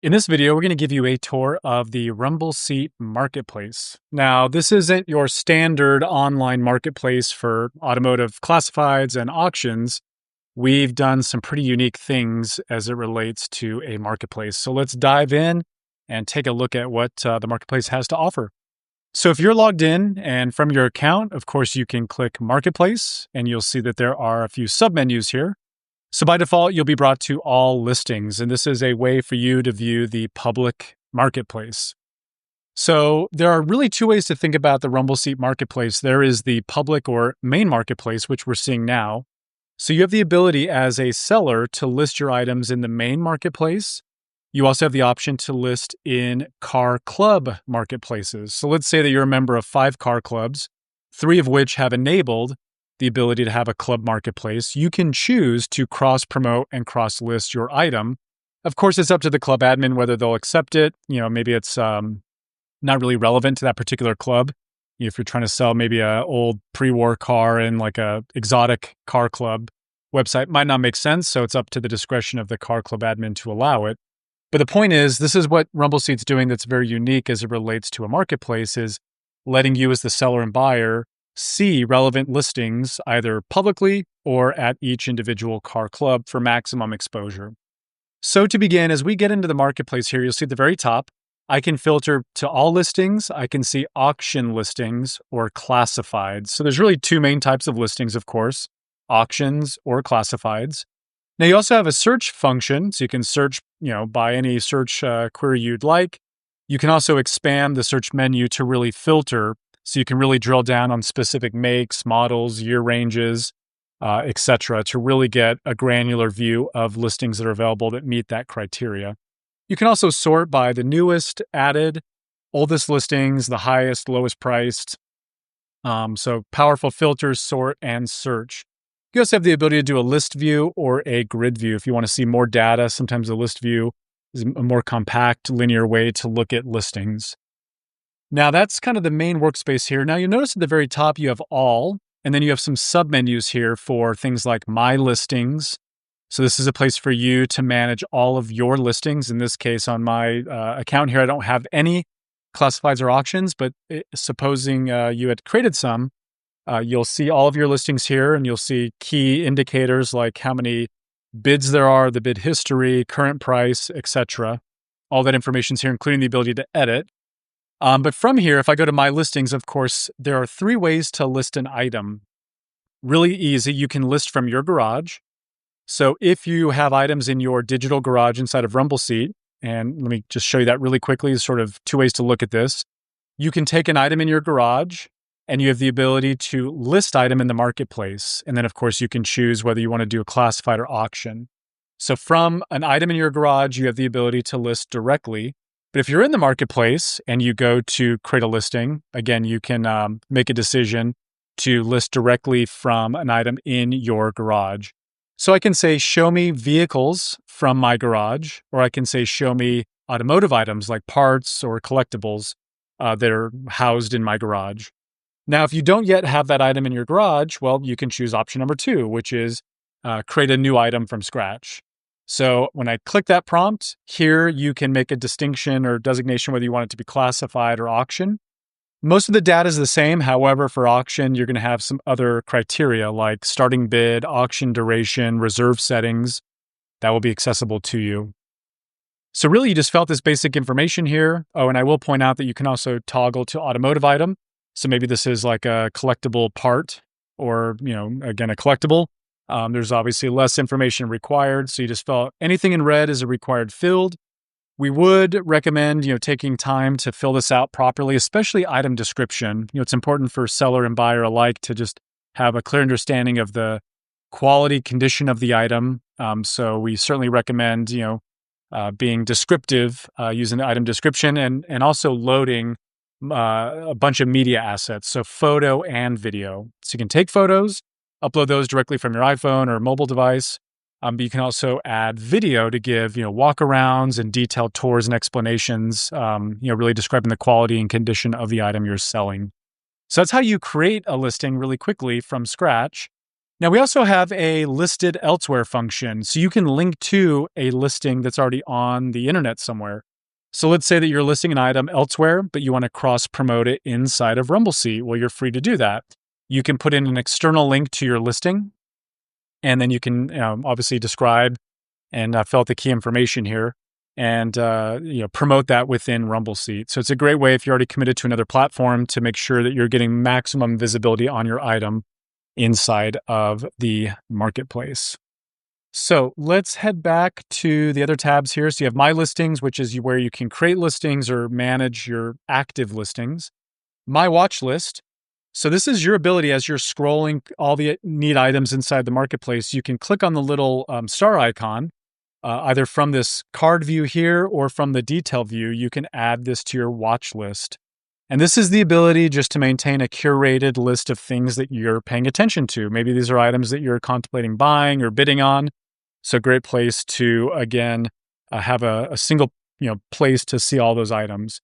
In this video, we're going to give you a tour of the RumbleSeat Marketplace. Now, this isn't your standard online marketplace for automotive classifieds and auctions. We've done some pretty unique things as it relates to a marketplace. So let's dive in and take a look at what the marketplace has to offer. So if you're logged in and from your account, of course, you can click Marketplace and you'll see that there are a few submenus here. So by default, you'll be brought to all listings, and this is a way for you to view the public marketplace. So there are really two ways to think about the RumbleSeat Marketplace. There is the public or main marketplace, which we're seeing now. So you have the ability as a seller to list your items in the main marketplace. You also have the option to list in car club marketplaces. So let's say that you're a member of 5 car clubs, 3 of which have enabled the ability to have a club marketplace. You can choose to cross-promote and cross-list your item. Of course, it's up to the club admin whether they'll accept it. Maybe it's not really relevant to that particular club. If you're trying to sell maybe an old pre-war car in like a exotic car club website, might not make sense. So it's up to the discretion of the car club admin to allow it. But the point is, this is what RumbleSeat's doing that's very unique as it relates to a marketplace, is letting you as the seller and buyer see relevant listings either publicly or at each individual car club for maximum exposure. So to begin, as we get into the marketplace here, you'll see at the very top, I can filter to all listings. I can see auction listings or classifieds. So there's really 2 main types of listings, of course, auctions or classifieds. Now you also have a search function, so you can search, by any search query you'd like. You can also expand the search menu to really filter. So you can really drill down on specific makes, models, year ranges, etc., to really get a granular view of listings that are available that meet that criteria. You can also sort by the newest, added, oldest listings, the highest, lowest priced. So powerful filters, sort, and search. You also have the ability to do a list view or a grid view if you want to see more data. Sometimes a list view is a more compact, linear way to look at listings. Now that's kind of the main workspace here. Now you'll notice at the very top you have all, and then you have some submenus here for things like My Listings. So this is a place for you to manage all of your listings. In this case, on my account here, I don't have any classifieds or auctions, but supposing you had created some, you'll see all of your listings here, and you'll see key indicators like how many bids there are, the bid history, current price, etc. All that information's here, including the ability to edit. But from here, if I go to My Listings, of course, there are 3 ways to list an item. Really easy. You can list from your garage. So if you have items in your digital garage inside of RumbleSeat, and let me just show you that really quickly, sort of 2 ways to look at this. You can take an item in your garage, and you have the ability to list item in the marketplace. And then, of course, you can choose whether you want to do a classified or auction. So from an item in your garage, you have the ability to list directly. But if you're in the marketplace and you go to create a listing, again, you can make a decision to list directly from an item in your garage. So I can say, show me vehicles from my garage, or I can say, show me automotive items like parts or collectibles that are housed in my garage. Now, if you don't yet have that item in your garage, well, you can choose option number 2, which is create a new item from scratch. So when I click that prompt, here you can make a distinction or designation whether you want it to be classified or auction. Most of the data is the same. However, for auction, you're going to have some other criteria like starting bid, auction duration, reserve settings that will be accessible to you. So really, you just fill out this basic information here. Oh, and I will point out that you can also toggle to automotive item. So maybe this is like a collectible part or, again, a collectible. There's obviously less information required. So you just fill out anything in red is a required field. We would recommend, taking time to fill this out properly, especially item description. It's important for seller and buyer alike to just have a clear understanding of the quality, condition of the item. So we certainly recommend, being descriptive, using the item description and also loading a bunch of media assets. So photo and video. So you can take photos, upload those directly from your iPhone or mobile device. But you can also add video to give, walkarounds and detailed tours and explanations, really describing the quality and condition of the item you're selling. So that's how you create a listing really quickly from scratch. Now, we also have a listed elsewhere function. So you can link to a listing that's already on the internet somewhere. So let's say that you're listing an item elsewhere, but you want to cross promote it inside of RumbleSeat. Well, you're free to do that. You can put in an external link to your listing, and then you can obviously describe and fill out the key information here and promote that within RumbleSeat. So it's a great way if you're already committed to another platform to make sure that you're getting maximum visibility on your item inside of the marketplace. So let's head back to the other tabs here. So you have My Listings, which is where you can create listings or manage your active listings. My Watch List. So this is your ability as you're scrolling all the neat items inside the marketplace. You can click on the little star icon, either from this card view here or from the detail view. You can add this to your watch list. And this is the ability just to maintain a curated list of things that you're paying attention to. Maybe these are items that you're contemplating buying or bidding on. So great place to, again, have a single place to see all those items.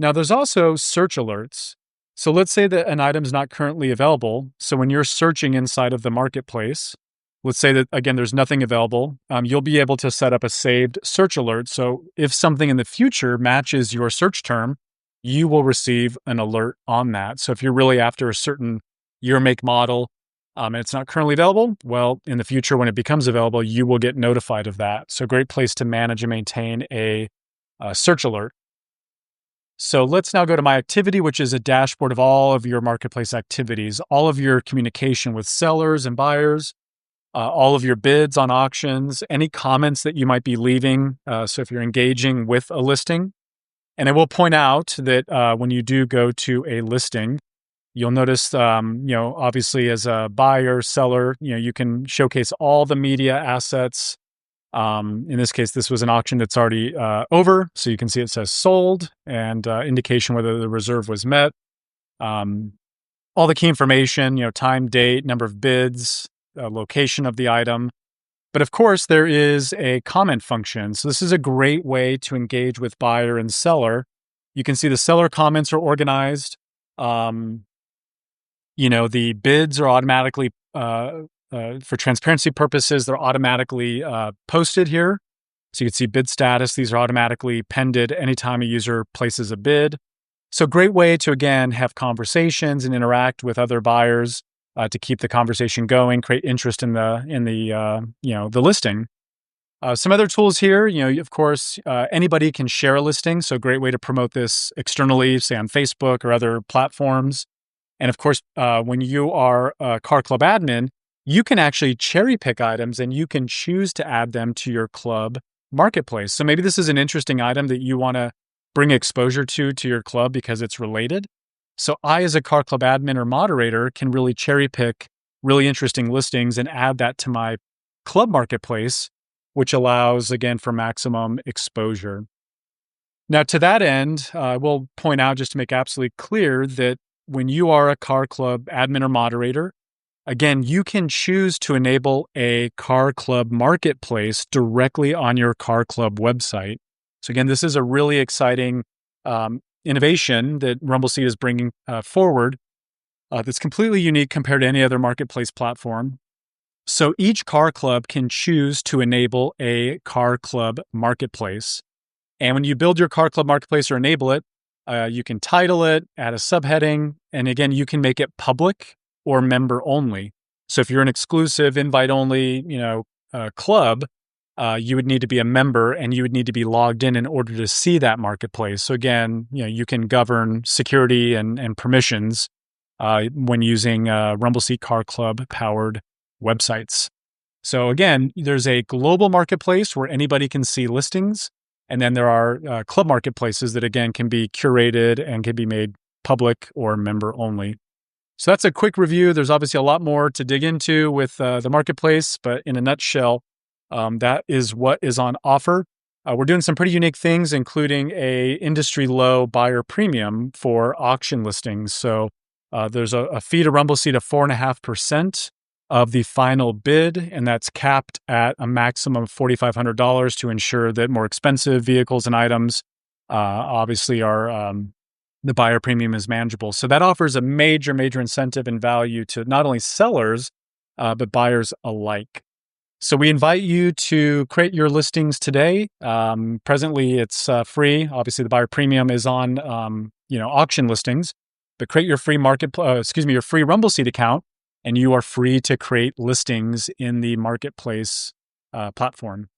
Now, there's also search alerts. So let's say that an item's not currently available. So when you're searching inside of the marketplace, let's say that, again, there's nothing available. You'll be able to set up a saved search alert. So if something in the future matches your search term, you will receive an alert on that. So if you're really after a certain year, make, model, and it's not currently available, well, in the future, when it becomes available, you will get notified of that. So great place to manage and maintain a search alert. So let's now go to My Activity, which is a dashboard of all of your marketplace activities, all of your communication with sellers and buyers, all of your bids on auctions, any comments that you might be leaving. So if you're engaging with a listing. And I will point out that when you do go to a listing, you'll notice, obviously as a buyer, seller, you can showcase all the media assets. In this case, this was an auction that's already over. So you can see it says sold and indication whether the reserve was met. All the key information, time, date, number of bids, location of the item. But of course, there is a comment function. So this is a great way to engage with buyer and seller. You can see the seller comments are organized. The bids are automatically, for transparency purposes, they're automatically posted here. So you can see bid status. These are automatically pended anytime a user places a bid. So great way to, again, have conversations and interact with other buyers. To keep the conversation going, create interest in the listing. Some other tools here, of course, anybody can share a listing. So great way to promote this externally, say on Facebook or other platforms. And of course, when you are a Car Club admin, you can actually cherry pick items and you can choose to add them to your club marketplace. So maybe this is an interesting item that you want to bring exposure to your club because it's related. So I, as a Car Club admin or moderator, can really cherry pick really interesting listings and add that to my club marketplace, which allows, again, for maximum exposure. Now, to that end, I will point out, just to make absolutely clear, that when you are a Car Club admin or moderator, again, you can choose to enable a Car Club marketplace directly on your Car Club website. So again, this is a really exciting innovation that RumbleSeat is bringing forward that's completely unique compared to any other marketplace platform. So each car club can choose to enable a car club marketplace. And when you build your car club marketplace or enable it, you can title it, add a subheading, and again, you can make it public or member only. So if you're an exclusive invite only, club, you would need to be a member and you would need to be logged in order to see that marketplace. So again, you can govern security and permissions when using RumbleSeat Car Club powered websites. So again, there's a global marketplace where anybody can see listings. And then there are club marketplaces that, again, can be curated and can be made public or member only. So that's a quick review. There's obviously a lot more to dig into with the marketplace, but in a nutshell, that is what is on offer. We're doing some pretty unique things, including a industry low buyer premium for auction listings. So there's a fee to RumbleSeat of 4.5% of the final bid, and that's capped at a maximum of $4,500 to ensure that more expensive vehicles and items obviously are the buyer premium is manageable. So that offers a major incentive and value to not only sellers, but buyers alike. So we invite you to create your listings today. Presently, it's free. Obviously, the buyer premium is on auction listings. But create your free your free RumbleSeat account, and you are free to create listings in the marketplace platform.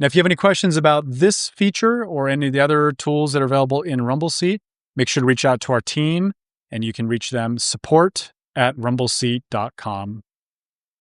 Now, if you have any questions about this feature or any of the other tools that are available in RumbleSeat, make sure to reach out to our team, and you can reach them support@rumbleseat.com.